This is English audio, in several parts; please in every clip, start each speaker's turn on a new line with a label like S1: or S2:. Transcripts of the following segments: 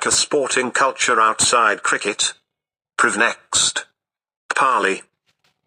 S1: a sporting culture outside cricket? Prove next. Pali.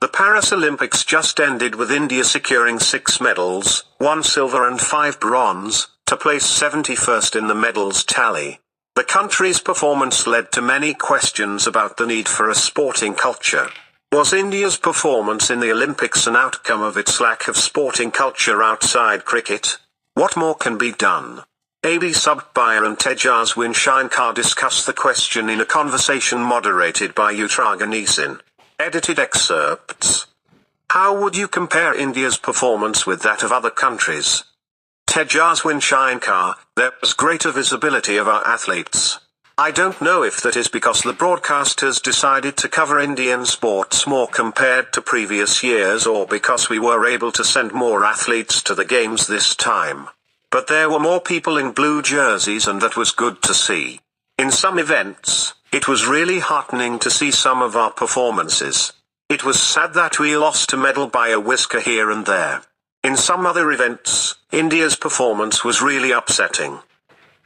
S1: The Paris Olympics just ended with India securing 6 medals, 1 silver and 5 bronze, to place 71st in the medals tally. The country's performance led to many questions about the need for a sporting culture. Was India's performance in the Olympics an outcome of its lack of sporting culture outside cricket? What more can be done? AB Subbaiah and Tejaswin Shankar discuss the question in a conversation moderated by Uttara Ganesan. Edited excerpts. How would you compare India's performance with that of other countries? Tejaswin Shankar, there was greater visibility of our athletes. I don't know if that is because the broadcasters decided to cover Indian sports more compared to previous years or because we were able to send more athletes to the games this time. But there were more people in blue jerseys and that was good to see. In some events, it was really heartening to see some of our performances. It was sad that we lost a medal by a whisker here and there. In some other events, India's performance was really upsetting.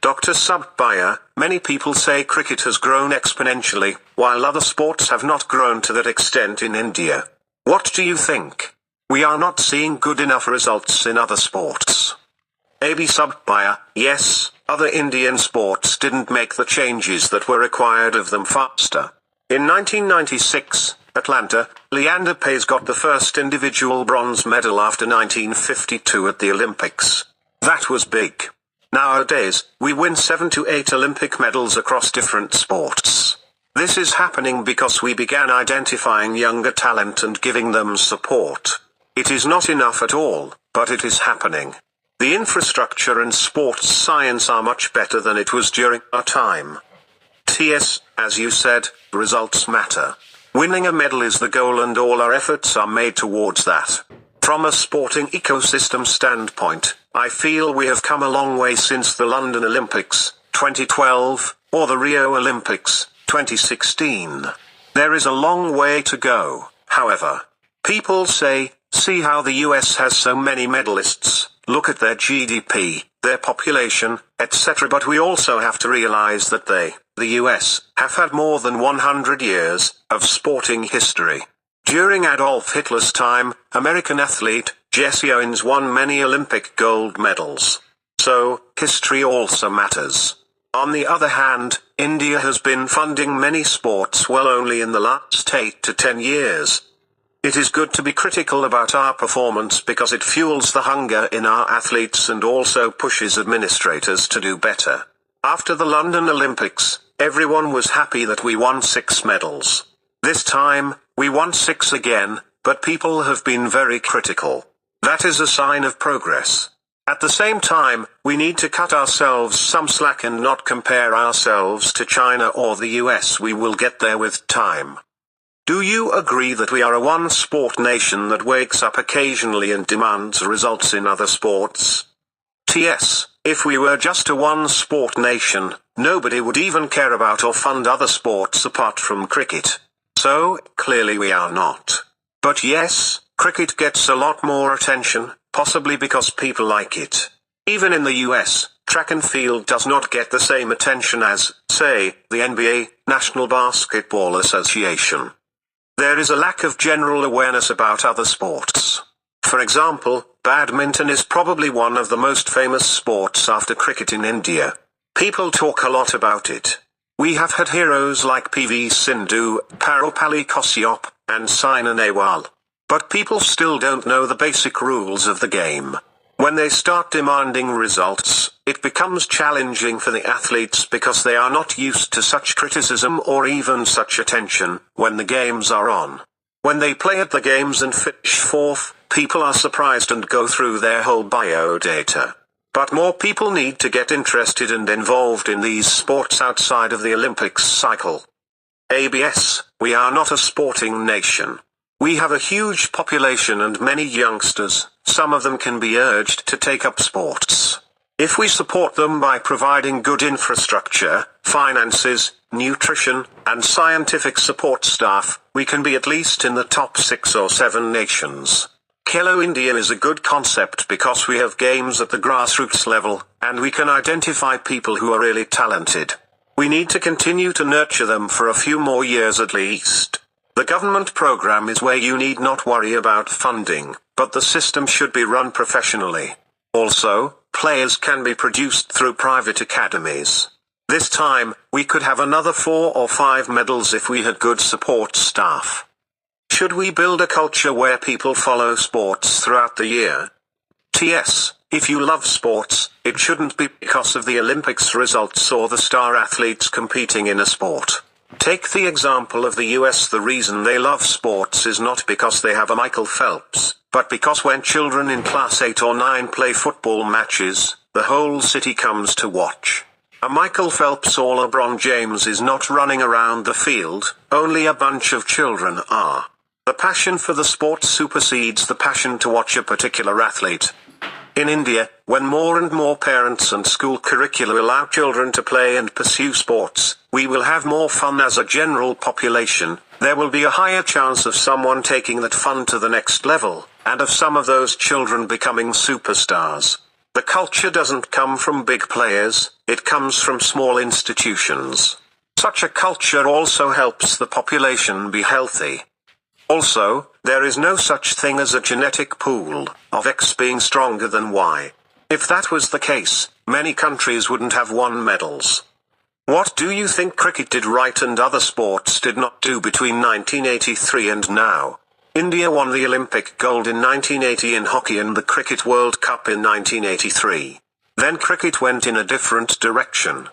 S1: Dr. Subbaiah, many people say cricket has grown exponentially, while other sports have not grown to that extent in India. What do you think? We are not seeing good enough results in other sports. AB Subbaiah, yes, other Indian sports didn't make the changes that were required of them faster. In 1996, Atlanta, Leander Paes got the first individual bronze medal after 1952 at the Olympics. That was big. Nowadays, we win 7 to 8 Olympic medals across different sports. This is happening because we began identifying younger talent and giving them support. It is not enough at all, but it is happening. The infrastructure and sports science are much better than it was during our time. TS, as you said, results matter. Winning a medal is the goal and all our efforts are made towards that. From a sporting ecosystem standpoint, I feel we have come a long way since the London Olympics, 2012, or the Rio Olympics, 2016. There is a long way to go, however. People say, see how the US has so many medalists, look at their GDP, their population, etc. But we also have to realize that the US, have had more than 100 years of sporting history. During Adolf Hitler's time, American athlete Jesse Owens won many Olympic gold medals. So, history also matters. On the other hand, India has been funding many sports well only in the last 8 to 10 years. It is good to be critical about our performance because it fuels the hunger in our athletes and also pushes administrators to do better. After the London Olympics, everyone was happy that we won 6 medals. This time, we won 6 again, but people have been very critical. That is a sign of progress. At the same time, we need to cut ourselves some slack and not compare ourselves to China or the US. We will get there with time. Do you agree that we are a one-sport nation that wakes up occasionally and demands results in other sports? TS, if we were just a one-sport nation, nobody would even care about or fund other sports apart from cricket. So, clearly we are not. But yes, cricket gets a lot more attention, possibly because people like it. Even in the US, track and field does not get the same attention as, say, the NBA, National Basketball Association. There is a lack of general awareness about other sports. For example, badminton is probably one of the most famous sports after cricket in India. People talk a lot about it. We have had heroes like PV Sindhu, Parupalli Kashyap, and Saina Nehwal. But people still don't know the basic rules of the game. When they start demanding results, it becomes challenging for the athletes because they are not used to such criticism or even such attention when the games are on. When they play at the games and finish 4th, people are surprised and go through their whole biodata. But more people need to get interested and involved in these sports outside of the Olympics cycle. ABS, we are not a sporting nation. We have a huge population and many youngsters, some of them can be urged to take up sports. If we support them by providing good infrastructure, finances, nutrition, and scientific support staff, we can be at least in the top 6 or 7 nations. Khelo India is a good concept because we have games at the grassroots level, and we can identify people who are really talented. We We need to continue to nurture them for a few more years at least. The government program is where you need not worry about funding, but the system should be run professionally. Also, players can be produced through private academies. This time, we could have another 4 or 5 medals if we had good support staff. Should we build a culture where people follow sports throughout the year? TS, if you love sports, it shouldn't be because of the Olympics results or the star athletes competing in a sport. Take the example of the US. The reason they love sports is not because they have a Michael Phelps, but because when children in class 8 or 9 play football matches, the whole city comes to watch. A Michael Phelps or LeBron James is not running around the field, only a bunch of children are. The passion for the sport supersedes the passion to watch a particular athlete. In India, when more and more parents and school curricula allow children to play and pursue sports, we will have more fun as a general population. There will be a higher chance of someone taking that fun to the next level, and of some of those children becoming superstars. The culture doesn't come from big players, it comes from small institutions. Such a culture also helps the population be healthy. Also, there is no such thing as a genetic pool of X being stronger than Y. If that was the case, many countries wouldn't have won medals. What do you think cricket did right and other sports did not do between 1983 and now? India won the Olympic gold in 1980 in hockey and the Cricket World Cup in 1983. Then cricket went in a different direction.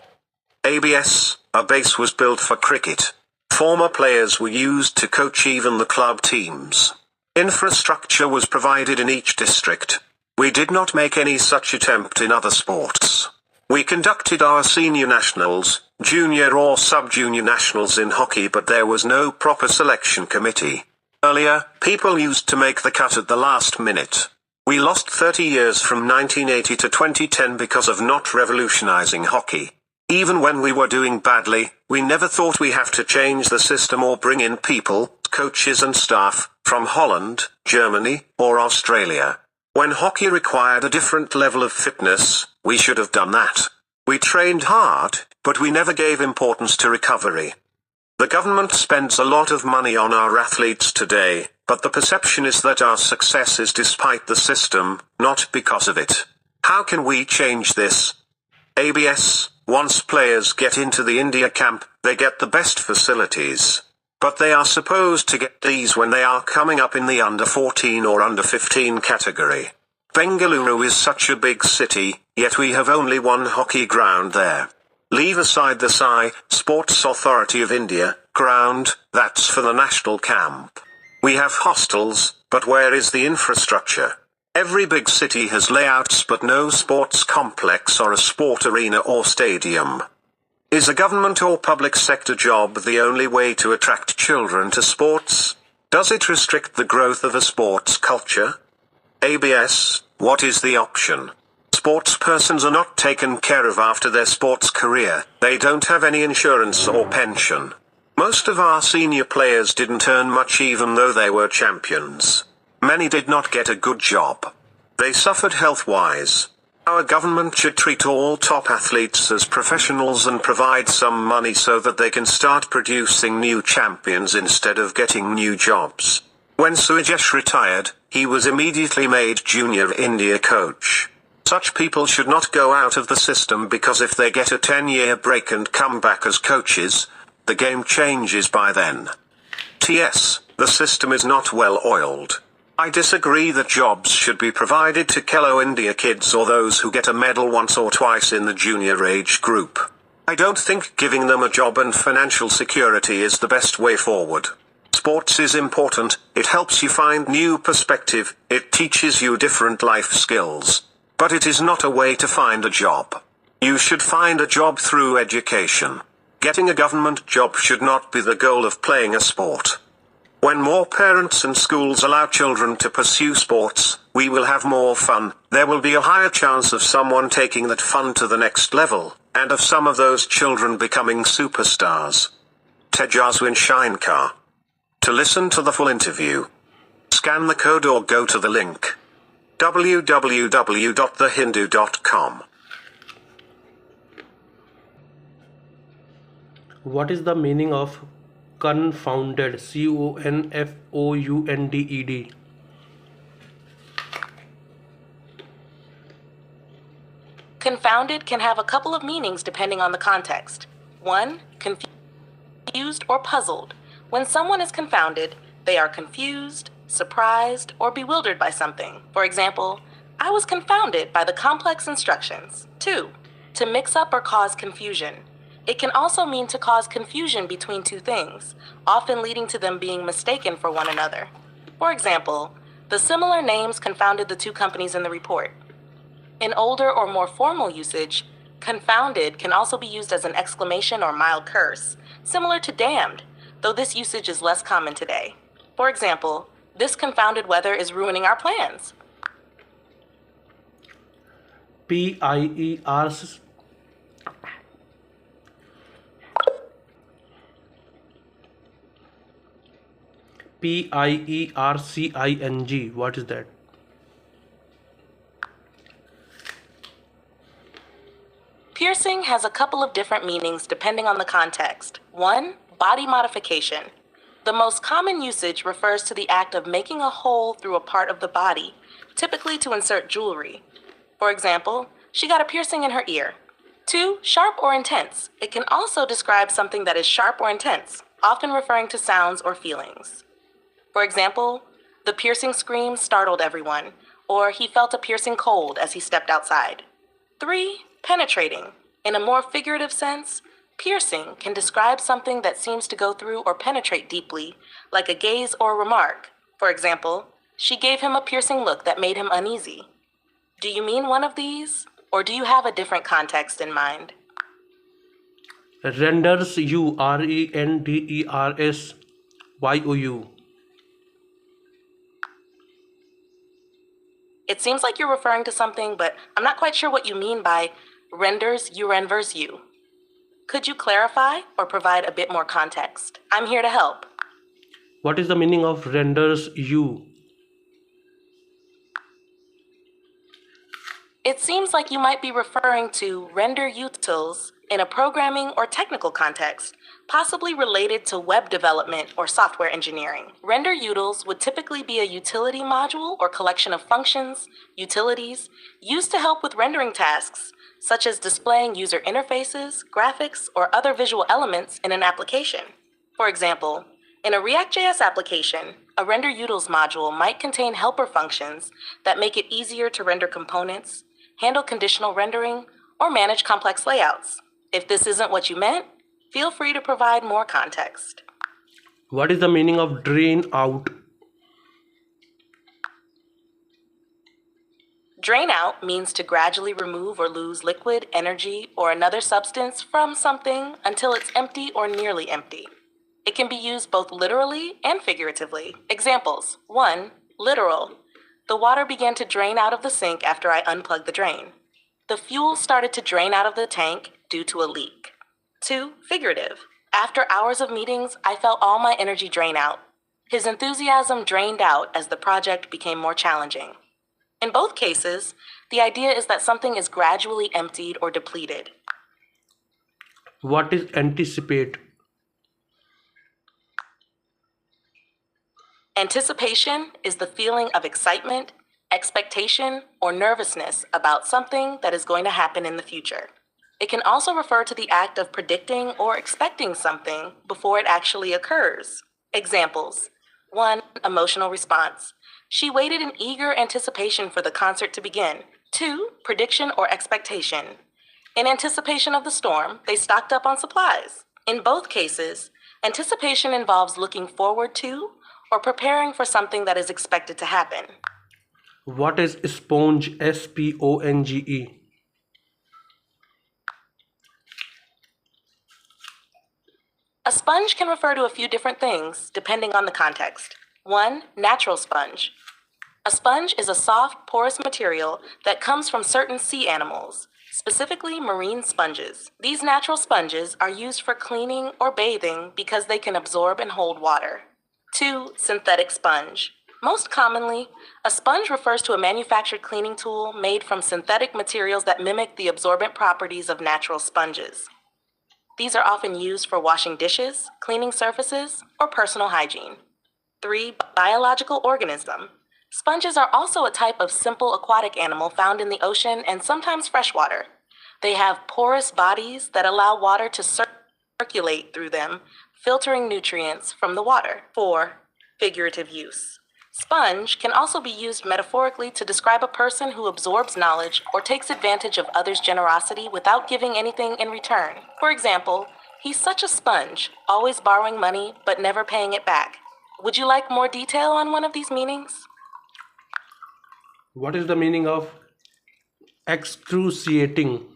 S1: ABS, a base was built for cricket. Former players were used to coach even the club teams. Infrastructure was provided in each district. We did not make any such attempt in other sports. We conducted our senior nationals, junior or sub-junior nationals in hockey, but there was no proper selection committee. Earlier, people used to make the cut at the last minute. We lost 30 years from 1980 to 2010 because of not revolutionizing hockey. Even when we were doing badly, we never thought we have to change the system or bring in people, coaches and staff, from Holland, Germany, or Australia. When hockey required a different level of fitness, we should have done that. We trained hard, but we never gave importance to recovery. The government spends a lot of money on our athletes today, but the perception is that our success is despite the system, not because of it. How can we change this? ABS, once players get into the India camp, they get the best facilities. But they are supposed to get these when they are coming up in the under 14 or under 15 category. Bengaluru is such a big city, yet we have only one hockey ground there. Leave aside the Sports Authority of India ground, that's for the national camp. We have hostels, but where is the infrastructure? Every big city has layouts but no sports complex or a sport arena or stadium. Is a government or public sector job the only way to attract children to sports? Does it restrict the growth of a sports culture? ABS, what is the option? Sportspersons are not taken care of after their sports career, they don't have any insurance or pension. Most of our senior players didn't earn much even though they were champions. Many did not get a good job. They suffered health-wise. Our government should treat all top athletes as professionals and provide some money so that they can start producing new champions instead of getting new jobs. When Suyajesh retired, he was immediately made Junior India coach. Such people should not go out of the system because if they get a 10-year break and come back as coaches, the game changes by then. TS, the system is not well oiled. I disagree that jobs should be provided to Khelo India kids or those who get a medal once or twice in the junior age group. I don't think giving them a job and financial security is the best way forward. Sports is important, it helps you find new perspective, it teaches you different life skills. But it is not a way to find a job. You should find a job through education. Getting a government job should not be the goal of playing a sport. When more parents and schools allow children to pursue sports, we will have more fun, there will be a higher chance of someone taking that fun to the next level, and of some of those children becoming superstars. Tejaswin Shinkar. To listen to the full interview, scan the code or go to the link www.thehindu.com.
S2: What is the meaning of confounded? CONFOUNDED.
S3: Confounded can have a couple of meanings depending on the context. 1. Confused or puzzled. When someone is confounded, they are confused, surprised, or bewildered by something. For example, I was confounded by the complex instructions. 2. To mix up or cause confusion. It can also mean to cause confusion between two things, often leading to them being mistaken for one another. For example, the similar names confounded the two companies in the report. In older or more formal usage, confounded can also be used as an exclamation or mild curse, similar to damned, though this usage is less common today. For example, this confounded weather is ruining our plans.
S2: PIER PIERCING. What is that?
S3: Piercing has a couple of different meanings depending on the context. 1. Body modification. The most common usage refers to the act of making a hole through a part of the body, typically to insert jewelry. For example, she got a piercing in her ear. 2. Sharp or intense. It can also describe something that is sharp or intense, often referring to sounds or feelings. For example, the piercing scream startled everyone, or he felt a piercing cold as he stepped outside. 3. Penetrating. In a more figurative sense, piercing can describe something that seems to go through or penetrate deeply, like a gaze or remark. For example, she gave him a piercing look that made him uneasy. Do you mean one of these, or do you have a different context in mind?
S2: Renders you, RENDERSYOU.
S3: It seems like you're referring to something, but I'm not quite sure what you mean by renders you renvers you. Could you clarify or provide a bit more context? I'm here to help.
S2: What is the meaning of renders you?
S3: It seems like you might be referring to render utils in a programming or technical context, possibly related to web development or software engineering. Render utils would typically be a utility module or collection of functions, utilities, used to help with rendering tasks, such as displaying user interfaces, graphics, or other visual elements in an application. For example, in a React.js application, a render utils module might contain helper functions that make it easier to render components, handle conditional rendering, or manage complex layouts. If this isn't what you meant, feel free to provide more context.
S2: What is the meaning of drain out?
S3: Drain out means to gradually remove or lose liquid, energy, or another substance from something until it's empty or nearly empty. It can be used both literally and figuratively. Examples. 1. Literal. The water began to drain out of the sink after I unplugged the drain. The fuel started to drain out of the tank due to a leak. 2. Figurative. After hours of meetings, I felt all my energy drain out. His enthusiasm drained out as the project became more challenging. In both cases, the idea is that something is gradually emptied or depleted.
S2: What is anticipate?
S3: Anticipation is the feeling of excitement, expectation, or nervousness about something that is going to happen in the future. It can also refer to the act of predicting or expecting something before it actually occurs. Examples. 1. Emotional response. She waited in eager anticipation for the concert to begin. 2. Prediction or expectation. In anticipation of the storm, they stocked up on supplies. In both cases, anticipation involves looking forward to or preparing for something that is expected to happen.
S2: What is sponge? SPONGE.
S3: A sponge can refer to a few different things depending on the context. 1. Natural sponge. A sponge is a soft, porous material that comes from certain sea animals, specifically marine sponges. These natural sponges are used for cleaning or bathing because they can absorb and hold water. 2. Synthetic sponge. Most commonly, a sponge refers to a manufactured cleaning tool made from synthetic materials that mimic the absorbent properties of natural sponges. These are often used for washing dishes, cleaning surfaces, or personal hygiene. 3. Biological organism. Sponges are also a type of simple aquatic animal found in the ocean and sometimes freshwater. They have porous bodies that allow water to circulate through them, filtering nutrients from the water. 4. Figurative use. Sponge can also be used metaphorically to describe a person who absorbs knowledge or takes advantage of others' generosity without giving anything in return. For example, he's such a sponge, always borrowing money but never paying it back. Would you like more detail on one of these meanings?
S2: What is the meaning of excruciating?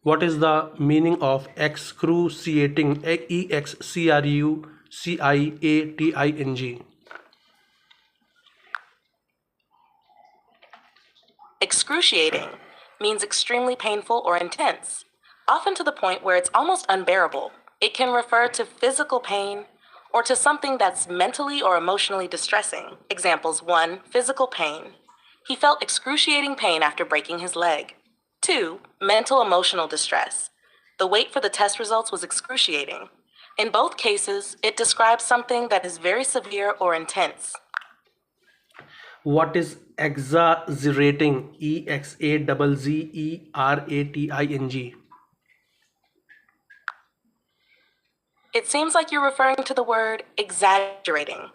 S2: What is the meaning of excruciating? EXCRUCIATING.
S3: Excruciating means extremely painful or intense, often to the point where it's almost unbearable. It can refer to physical pain or to something that's mentally or emotionally distressing. Examples: 1. Physical pain. He felt excruciating pain after breaking his leg. 2. Mental emotional distress. The wait for the test results was excruciating. In both cases, it describes something that is very severe or intense.
S2: What is exaggerating? EXAZZERATING.
S3: It seems like you're referring to the word exaggerating.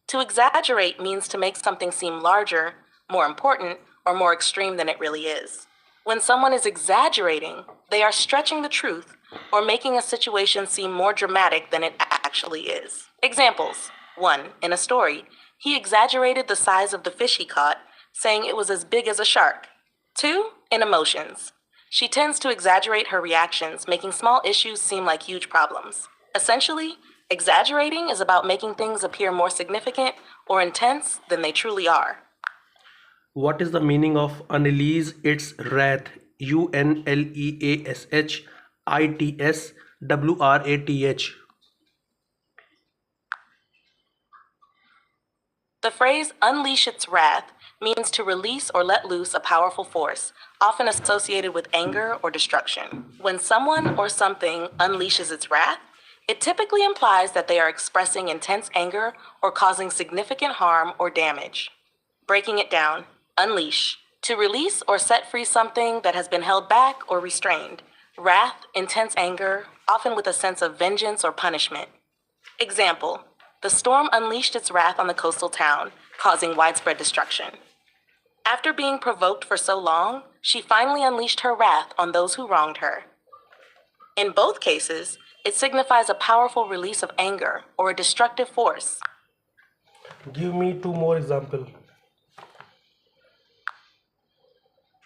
S3: To exaggerate means to make something seem larger, more important, or more extreme than it really is. When someone is exaggerating, they are stretching the truth or making a situation seem more dramatic than it actually is. Examples: 1. In a story, he exaggerated the size of the fish he caught, saying it was as big as a shark. 2. In emotions. She tends to exaggerate her reactions, making small issues seem like huge problems. Essentially, exaggerating is about making things appear more significant or intense than they truly are.
S2: What is the meaning of unleash its wrath? UNLEASHITSWRATH.
S3: The phrase unleash its wrath means to release or let loose a powerful force, often associated with anger or destruction. When someone or something unleashes its wrath, it typically implies that they are expressing intense anger or causing significant harm or damage. Breaking it down: unleash, to release or set free something that has been held back or restrained. Wrath, intense anger, often with a sense of vengeance or punishment. Example: the storm unleashed its wrath on the coastal town, causing widespread destruction. After being provoked for so long, she finally unleashed her wrath on those who wronged her. In both cases, it signifies a powerful release of anger or a destructive force.
S2: Give me 2 more examples.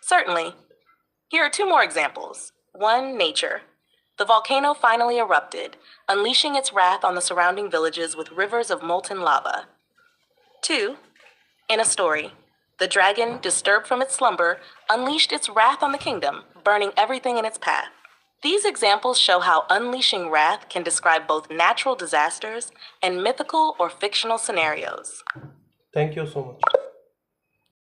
S3: Certainly. Here are 2 more examples. 1. Nature. The volcano finally erupted, unleashing its wrath on the surrounding villages with rivers of molten lava. 2. In a story, the dragon, disturbed from its slumber, unleashed its wrath on the kingdom, burning everything in its path. These examples show how unleashing wrath can describe both natural disasters and mythical or fictional scenarios.
S2: Thank you so much.